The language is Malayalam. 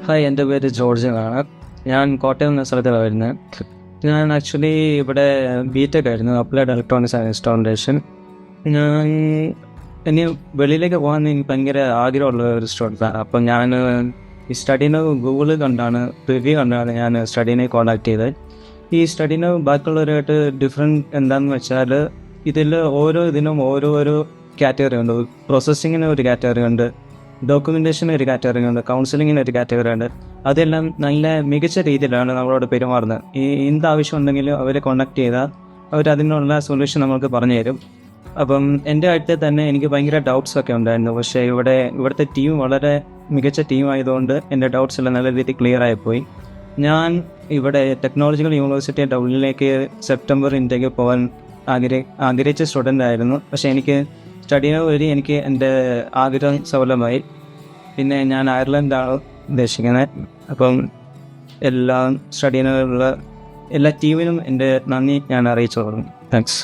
ഹായ്, എൻ്റെ പേര് ജോർജ് എന്നാണ്. ഞാൻ കോട്ടയം എന്ന സ്ഥലത്താണ് വരുന്നത്. ഞാൻ ആക്ച്വലി ഇവിടെ ബിടെക് ആയിരുന്നു, അപ്ലൈഡ് ഇലക്ട്രോണിക്സ് ആൻഡ് ഇൻസ്ട്രുമെൻറ്റേഷൻ. ഞാൻ ഇനി വെളിയിലേക്ക് പോകാൻ എനിക്ക് ഭയങ്കര ആഗ്രഹമുള്ള ഒരു സ്റ്റുഡൻറ്റാണ്. അപ്പം ഞാൻ ഈ സ്റ്റഡീനെ ഗൂഗിളിൽ കണ്ടാണ്, റിവ്യൂ കണ്ടാണ് ഞാൻ സ്റ്റഡീനെ കോൺടാക്ട് ചെയ്തത്. ഈ സ്റ്റഡീനെ ബാക്കിയുള്ളവരായിട്ട് ഡിഫറെൻറ്റ് എന്താണെന്ന് വെച്ചാൽ, ഇതിൽ ഓരോ ഇതിനും ഓരോരോ കാറ്റഗറി ഉണ്ട്. പ്രോസസ്സിങ്ങിന് ഒരു കാറ്റഗറി ഉണ്ട്, ഡോക്യുമെൻറ്റേഷന് ഒരു കാറ്റഗറി ഉണ്ട്, കൗൺസിലിങ്ങിന് ഒരു കാറ്റഗറി ഉണ്ട്. അതെല്ലാം നല്ല മികച്ച രീതിയിലാണ് നമ്മളോട് പെരുമാറുന്നത്. എന്താവശ്യം ഉണ്ടെങ്കിലും അവരെ കോൺടാക്ട് ചെയ്താൽ അവരതിനുള്ള സൊല്യൂഷൻ നമ്മൾക്ക് പറഞ്ഞു തരും. അപ്പം എൻ്റെ അടുത്ത് തന്നെ എനിക്ക് ഭയങ്കര ഡൗട്ട്സൊക്കെ ഉണ്ടായിരുന്നു. പക്ഷേ ഇവിടുത്തെ ടീം വളരെ മികച്ച ടീമായതുകൊണ്ട് എൻ്റെ ഡൗട്ട്സ് എല്ലാം നല്ല രീതിയിൽ ക്ലിയർ ആയിപ്പോയി. ഞാൻ ഇവിടെ ടെക്നോളജിക്കൽ യൂണിവേഴ്സിറ്റി ടൗണിലേക്ക് സെപ്റ്റംബർ ഇൻടേക്ക് പോകാൻ ആഗ്രഹിച്ച സ്റ്റുഡൻ്റ് ആയിരുന്നു. പക്ഷേ എനിക്ക് സ്റ്റഡീനെ വഴി എനിക്ക് എൻ്റെ ആഗ്രഹം സഫലമായി. പിന്നെ ഞാൻ അയർലൻഡാണ് ഉദ്ദേശിക്കുന്നത്. അപ്പം എല്ലാ സ്റ്റഡീനുള്ള എല്ലാ ടീമിനും എൻ്റെ നന്ദി ഞാൻ അറിയിച്ചു തുടങ്ങും. താങ്ക്സ്.